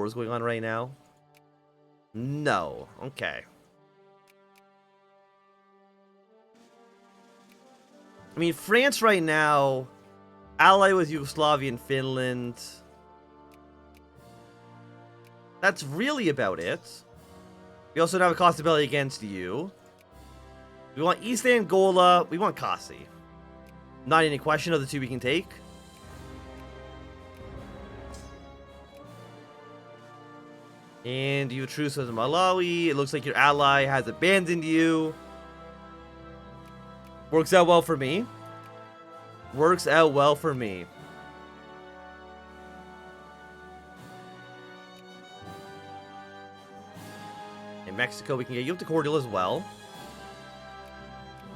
wars going on right now? No. Okay. I mean, France right now, ally with Yugoslavia and Finland. That's really about it. We also have a possibility against you. We want East Angola. We want Kasi. Not any question of the two we can take. And you have a truce with Malawi. It looks like your ally has abandoned you. Works out well for me. Works out well for me. In Mexico, we can get you up to cordial as well.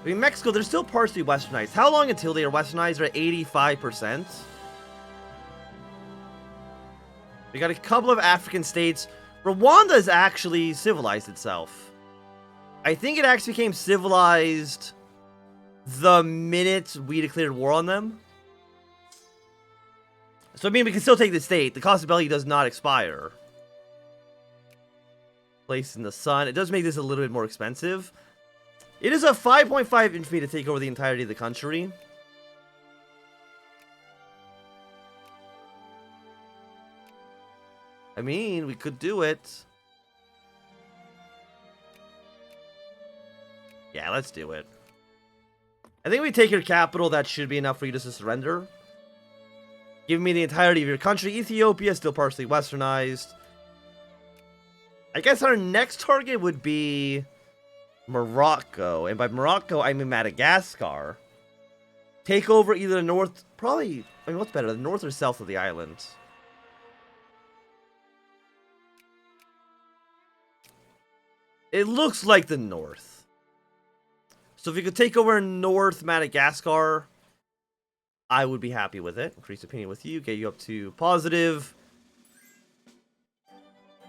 I mean, Mexico, they're still partially westernized. How long until they are westernized? They're at 85%. We got a couple of African states. Rwanda has actually civilized itself. I think it actually became civilized the minute we declared war on them. So, I mean, we can still take the state. The cost of belly does not expire. Place in the sun. It does make this a little bit more expensive. It is a 5.5 infantry to take over the entirety of the country. I mean, we could do it. Yeah, let's do it. I think we take your capital. That should be enough for you to surrender. Give me the entirety of your country. Ethiopia is still partially westernized. I guess our next target would be Morocco. And by Morocco, I mean Madagascar. Take over either the north... Probably... I mean, what's better? The north or south of the island? It looks like the north. So if you could take over North Madagascar, I would be happy with it. Increase opinion with you. Get you up to positive.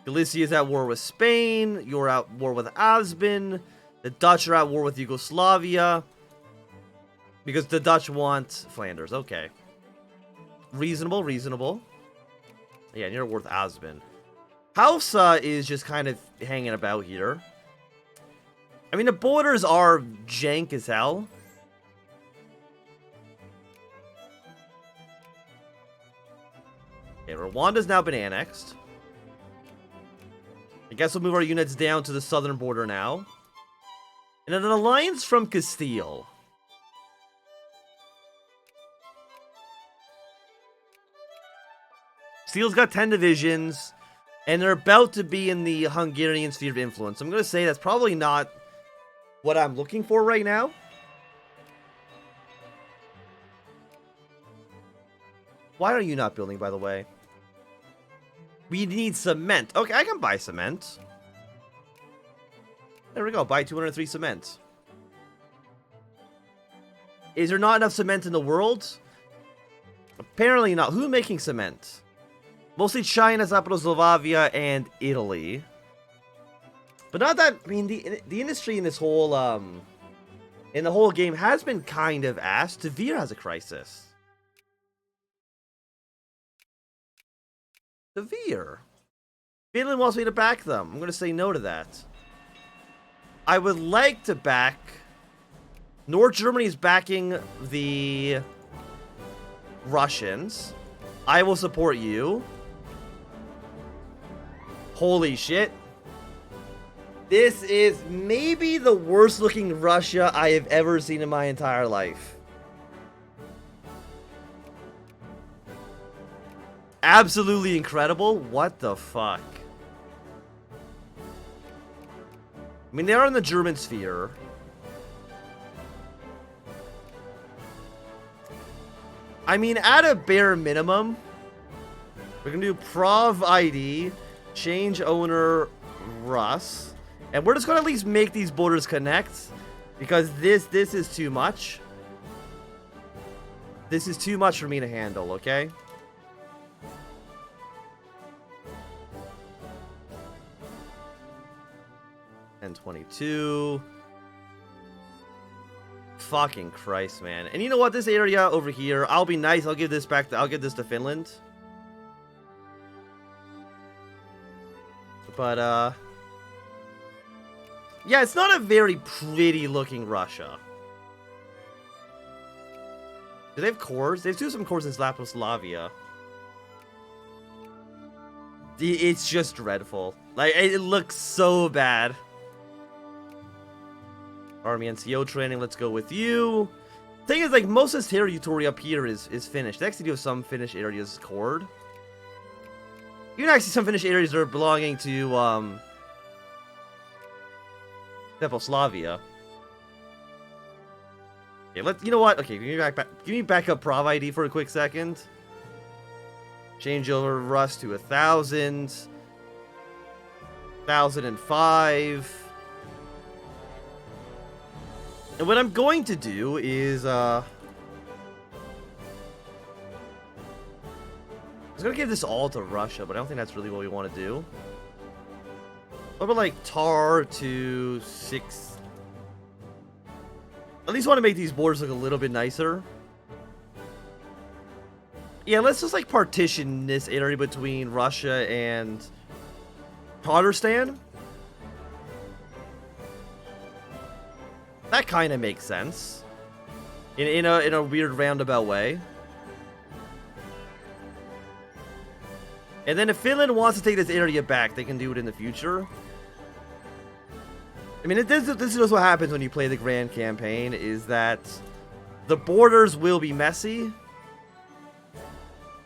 Galicia is at war with Spain. You're at war with Asbin. The Dutch are at war with Yugoslavia. Because the Dutch want Flanders. Okay. Reasonable, reasonable. Yeah, and you're at war with Asbin. Hausa is just kind of hanging about here. I mean, the borders are jank as hell. Okay, Rwanda's now been annexed. I guess we'll move our units down to the southern border now. And an alliance from Castile. Castile's got 10 divisions. And they're about to be in the Hungarian sphere of influence. I'm going to say that's probably not what I'm looking for right now. Why are you not building, by the way? We need cement. Okay, I can buy cement. There we go. Buy 203 cement. Is there not enough cement in the world? Apparently not. Who's making cement? Mostly China, Czechoslovakia, and Italy. But not that, I mean, the industry in this whole, in the whole game has been kind of ass. Tver has a crisis. Tver. Finland wants me to back them. I'm going to say no to that. I would like to back... North Germany is backing the Russians. I will support you. Holy shit. This is maybe the worst looking Russia I have ever seen in my entire life. Absolutely incredible. What the fuck? I mean, they are in the German sphere. I mean, at a bare minimum, we're going to do Prov ID, change owner Russ. And we're just going to at least make these borders connect. Because this is too much. This is too much for me to handle, okay? And 22. Fucking Christ, man. And you know what? This area over here, I'll be nice. I'll give this back. I'll give this to Finland. But, yeah, it's not a very pretty looking Russia. Do they have cores? They do some cores in Slavoslavia. It's just dreadful. Like, it looks so bad. Army NCO training, let's go with you. Thing is, like, most of this territory up here is finished. They actually do have some Finnish areas cored. You can actually some Finnish areas that are belonging to, Czechoslovakia. Okay, you know what? Okay, give me backup Prov ID for a quick second. Change over Rust to 1,000. 1,005. And what I'm going to do is, I was going to give this all to Russia, but I don't think that's really what we want to do. What about, like, tar to 6... At least want to make these borders look a little bit nicer. Yeah, let's just, like, partition this area between Russia and Tatarstan. That kind of makes sense. In a weird roundabout way. And then if Finland wants to take this area back, they can do it in the future. I mean, this is what happens when you play the Grand Campaign, is that the borders will be messy.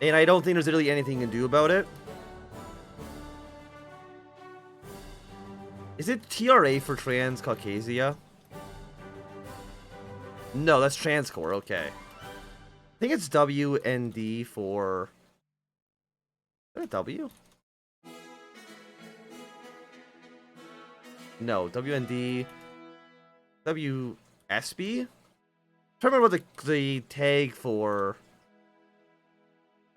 And I don't think there's really anything you can do about it. Is it TRA for Transcaucasia? No, that's Transcore, okay. I think it's WND for... Is that a W? No, WND... WSB? I'm trying to remember what the tag for...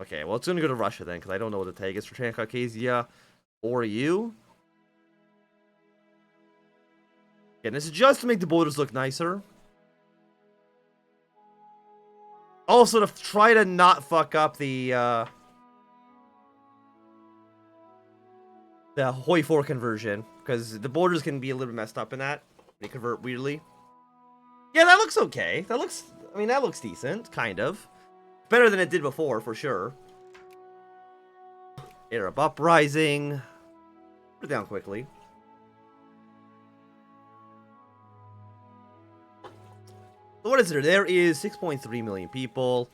Okay, well, it's going to go to Russia then, because I don't know what the tag is for Transcaucasia or you. And this is just to make the borders look nicer. Also, to try to not fuck up the Hoi 4 conversion, because the borders can be a little bit messed up in that. They convert weirdly. Yeah, that looks okay. That looks, I mean, that looks decent, kind of. Better than it did before, for sure. Arab Uprising. Put it down quickly. So what is there? There is 6.3 million people.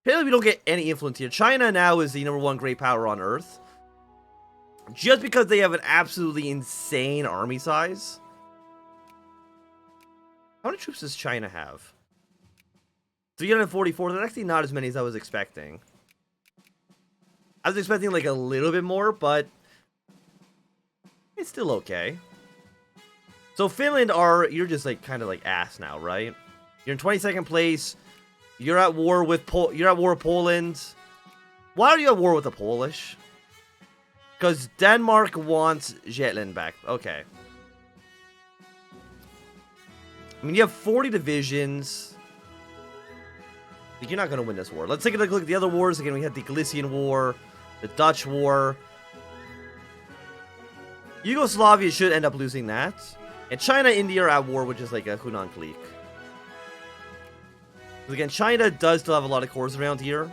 Apparently we don't get any influence here. China now is the #1 great power on Earth. Just because they have an absolutely insane army size. How many troops does China have? 344. That's actually not as many as I was expecting. I was expecting like a little bit more, but it's still okay. So Finland you're just like kind of like ass now, right? You're in 22nd place. You're at war with Poland. Why are you at war with the Polish? Because Denmark wants Jutland back. Okay. I mean, you have 40 divisions. You're not going to win this war. Let's take a look at the other wars. Again, we had the Galician War, the Dutch War. Yugoslavia should end up losing that. And China and India are at war, which is like a Hunan clique. So again, China does still have a lot of cores around here.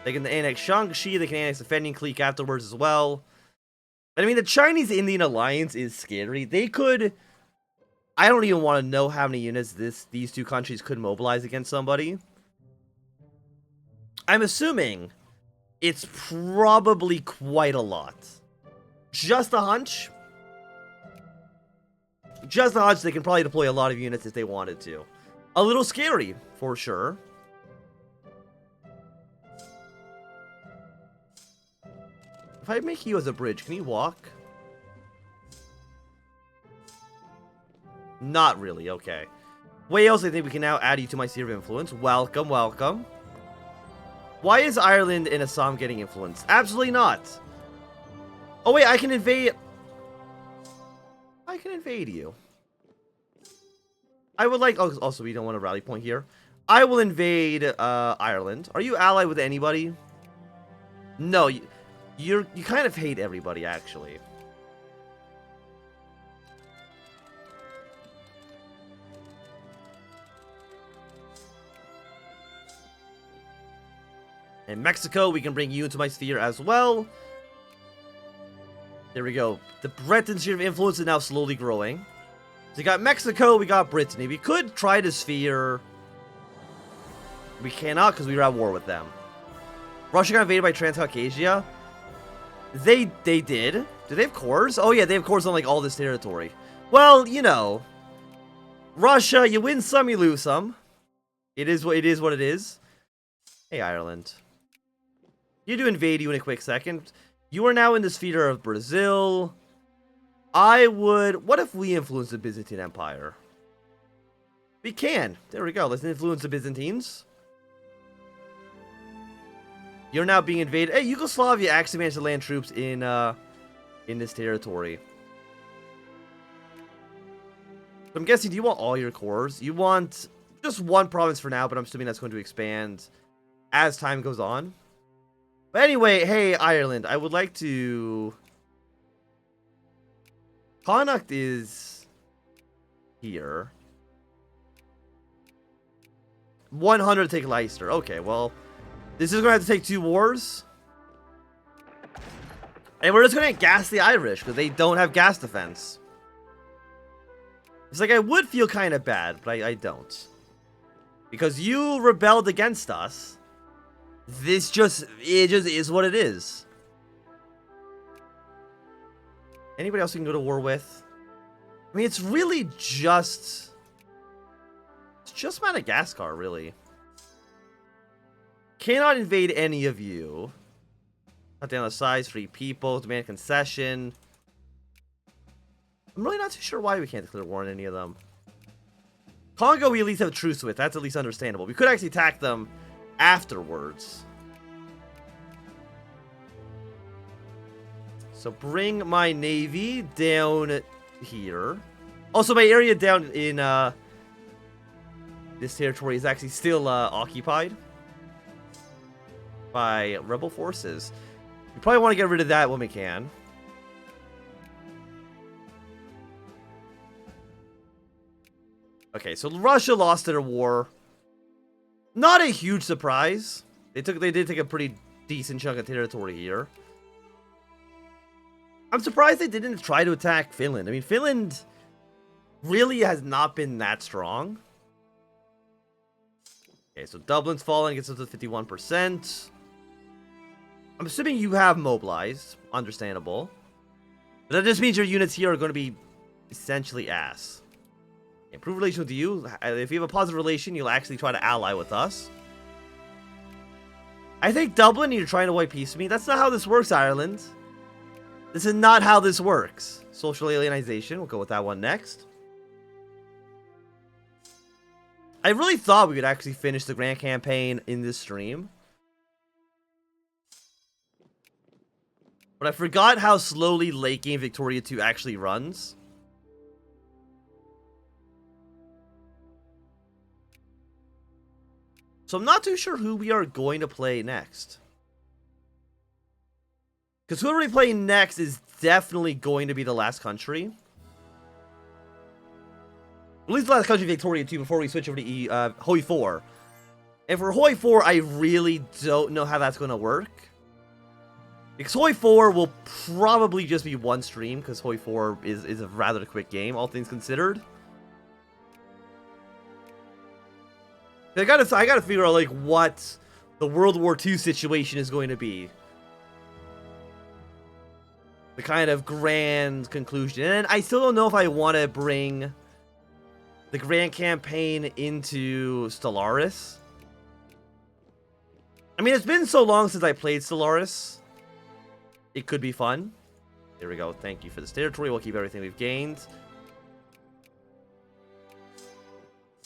They can annex Shaanxi, they can annex the Fenian clique afterwards as well. I mean, the Chinese-Indian alliance is scary. They could... I don't even want to know how many units these two countries could mobilize against somebody. I'm assuming it's probably quite a lot. Just a hunch? Just a hunch, they can probably deploy a lot of units if they wanted to. A little scary, for sure. If I make you as a bridge, can you walk? Not really, okay. Wales, I think we can now add you to my sphere of influence. Welcome, welcome. Why is Ireland and Assam getting influence? Absolutely not. Oh wait, I can invade... I can invade you. I would like... Oh, also, we don't want a rally point here. I will invade Ireland. Are you allied with anybody? No, you kind of hate everybody, actually. And Mexico, we can bring you into my sphere as well. There we go. The Breton sphere of influence is now slowly growing. So we got Mexico, we got Brittany. We could try to sphere. We cannot because we were at war with them. Russia got invaded by Transcaucasia. They did. Do they have cores? Oh yeah, they have cores on like all this territory. Well, you know, Russia, you win some, you lose some. It is what it is. Hey, Ireland. You do invade you in a quick second. You are now in the sphere of Brazil. I would... What if we influence the Byzantine Empire? We can. There we go. Let's influence the Byzantines. You're now being invaded. Hey, Yugoslavia actually managed to land troops in this territory. So I'm guessing, do you want all your cores? You want just one province for now, but I'm assuming that's going to expand as time goes on. But anyway, hey, Ireland, I would like to... Connacht is here. 100 to take Leicester. Okay, well, this is going to have to take 2 wars. And we're just going to gas the Irish because they don't have gas defense. It's like I would feel kind of bad, but I don't. Because you rebelled against us. It just is what it is. Anybody else we can go to war with? I mean, it's really just... It's just Madagascar, really. Cannot invade any of you. Cut down the size, free people, demand concession. I'm really not too sure why we can't declare war on any of them. Congo we at least have a truce with. That's at least understandable. We could actually attack them afterwards. So bring my navy down here. Also, my area down in this territory is actually still occupied by rebel forces. We probably want to get rid of that when we can. Okay, so Russia lost their war. Not a huge surprise. They did take a pretty decent chunk of territory here. I'm surprised they didn't try to attack Finland. I mean, Finland really has not been that strong. Okay, so Dublin's fallen, gets up to 51%. I'm assuming you have mobilized. Understandable. But that just means your units here are going to be essentially ass. Improve relations with you. If you have a positive relation, you'll actually try to ally with us. I think Dublin, you're trying to white peace with me. That's not how this works, Ireland. This is not how this works. Social alienization. We'll go with that one next. I really thought we could actually finish the Grand Campaign in this stream. But I forgot how slowly late game Victoria 2 actually runs. So I'm not too sure who we are going to play next. Because whoever we play next is definitely going to be the last country. At least the last country Victoria 2 before we switch over to Hoi 4. And for Hoi 4, I really don't know how that's going to work. Because Hoi 4 will probably just be one stream, because Hoi 4 is a rather quick game, all things considered. I gotta figure out, like, what the World War II situation is going to be. The kind of grand conclusion. And I still don't know if I want to bring the Grand Campaign into Stellaris. I mean, it's been so long since I played Stellaris. It could be fun. There we go. Thank you for this territory. We'll keep everything we've gained.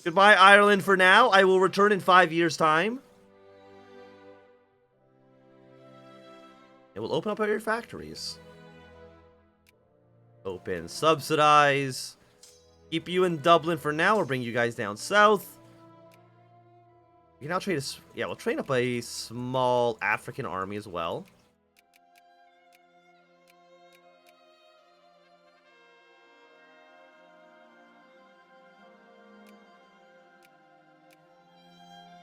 Goodbye, Ireland, for now. I will return in 5 years' time. It will open up all your factories. Open, subsidize. Keep you in Dublin for now. We'll bring you guys down south. We can now trade we'll train up a small African army as well.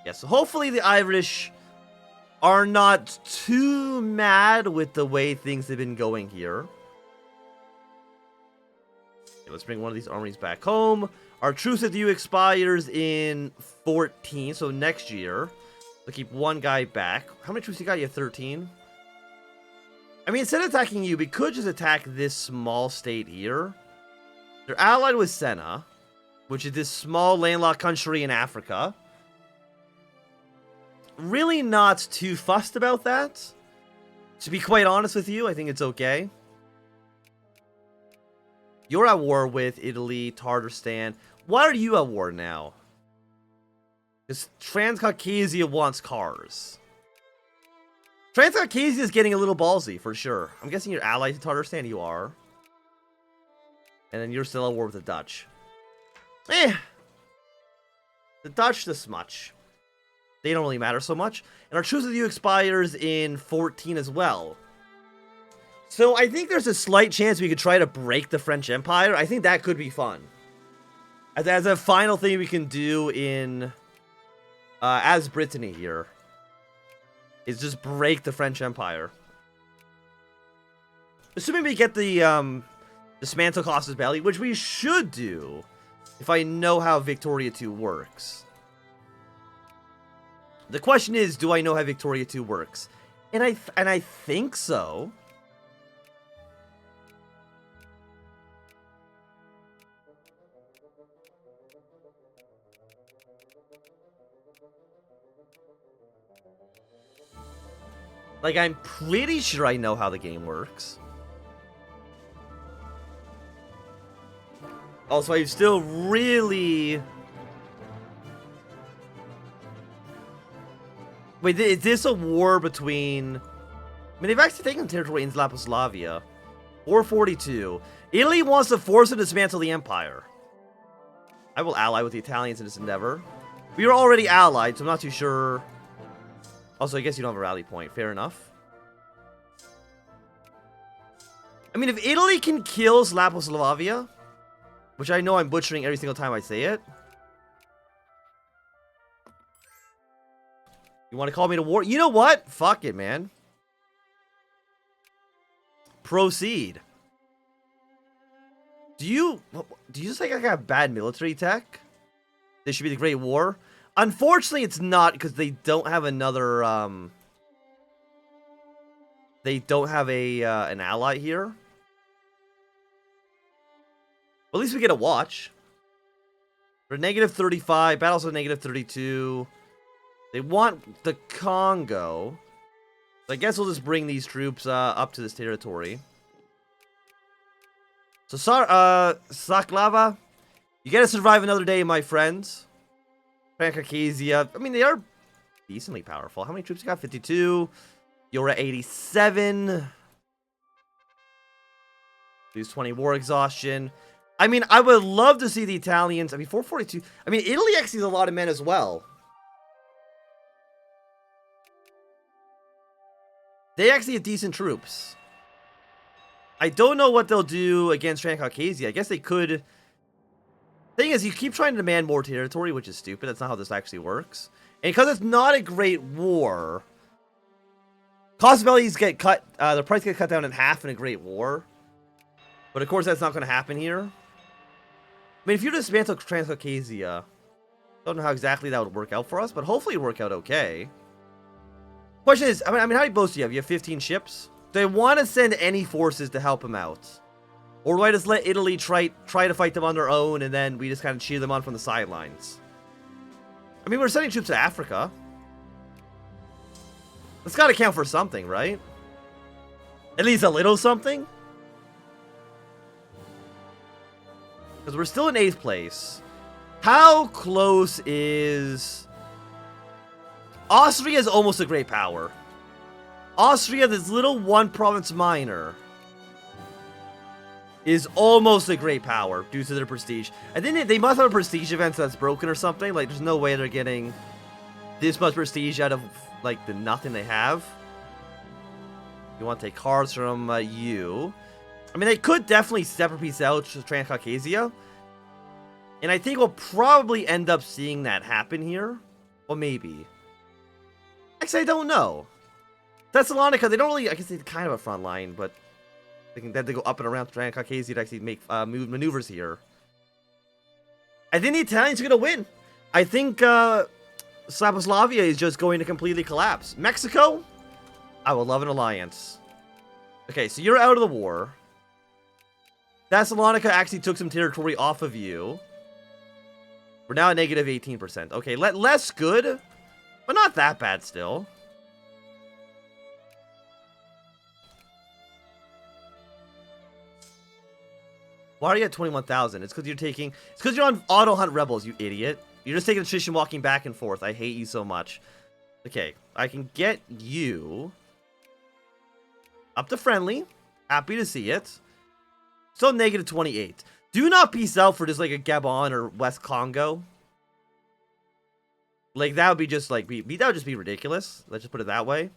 Yeah, so hopefully the Irish are not too mad with the way things have been going here. Okay, let's bring one of these armies back home. Our truce with you expires in 14, so next year. So keep one guy back. How many troops you got? You have 13? I mean, instead of attacking you, we could just attack this small state here. They're allied with Senna, which is this small landlocked country in Africa. Really not too fussed about that. To be quite honest with you, I think it's okay. You're at war with Italy, Tartarstan. Why are you at war now? Because Transcaucasia wants cars. Transcaucasia is getting a little ballsy, for sure. I'm guessing you're allied to Tartarstan. You are. And then you're still at war with the Dutch. The Dutch, this much. They don't really matter so much. And our truce with you expires in 14 as well. So I think there's a slight chance we could try to break the French Empire. I think that could be fun. As a final thing we can do in... as Brittany here. Is just break the French Empire. Assuming we get the dismantle Costas Belli, which we should do. If I know how Victoria 2 works. The question is, do I know how Victoria 2 works? And I think so. Like, I'm pretty sure I know how the game works. Also, I still really... Wait, is this a war between... I mean, they've actually taken territory in Laposlavia. 442. Italy wants to force and dismantle the empire. I will ally with the Italians in this endeavor. We are already allied, so I'm not too sure... Also, I guess you don't have a rally point. Fair enough. I mean, if Italy can kill Laposlavia, which I know I'm butchering every single time I say it. You want to call me to war? You know what? Fuck it, man. Proceed. Do you just think I got bad military tech? This should be the Great War? Unfortunately, it's not, because they don't have another, they don't have an ally here. Well, at least we get a watch. We're -35, battles are -32. They want the Congo. So I guess we'll just bring these troops up to this territory. So, Saklava, you gotta survive another day, my friends. Transcaucasia, I mean, they are decently powerful. How many troops you got? 52. You're at 87. Lose 20 war exhaustion. I mean, I would love to see the Italians. I mean, 442. I mean, Italy actually has a lot of men as well. They actually have decent troops. I don't know what they'll do against Transcaucasia. I guess they could... Thing is, you keep trying to demand more territory, which is stupid. That's not how this actually works. And because it's not a great war, cost values get cut, the price gets cut down in half in a great war. But of course, that's not going to happen here. I mean, if you dismantle Transcaucasia, don't know how exactly that would work out for us, but hopefully it would work out okay. Question is, I mean, how many boats do you have? You have 15 ships? Do they want to send any forces to help them out? Or do I just let Italy try to fight them on their own, and then we just kind of cheer them on from the sidelines? I mean, we're sending troops to Africa. That's got to count for something, right? At least a little something? Because we're still in 8th place. How close is... Austria is almost a great power. Austria, this little one province minor, is almost a great power due to their prestige. I think they must have a prestige event that's broken or something. Like, there's no way they're getting this much prestige out of, like, the nothing they have. You want to take cards from you. I mean, they could definitely separate piece out to Transcaucasia. And I think we'll probably end up seeing that happen here. Well, maybe. Actually, I don't know. Thessalonica, they don't really, I guess they're kind of a front line, but they can then they go up and around Caucasia to actually make maneuvers here. I think the Italians are going to win. I think Slavoslavia is just going to completely collapse. Mexico, I would love an alliance. Okay, so you're out of the war. Thessalonica actually took some territory off of you. We're now at negative 18%. Okay, less good, but not that bad still. Why are you at 21,000? It's because you're taking... It's because you're on auto hunt rebels, you idiot. You're just taking attrition walking back and forth. I hate you so much. Okay, I can get you up to friendly. Happy to see it. Still negative 28. Do not peace out for just like a Gabon or West Congo. Like that would be just like that would just be ridiculous. Let's just put it that way.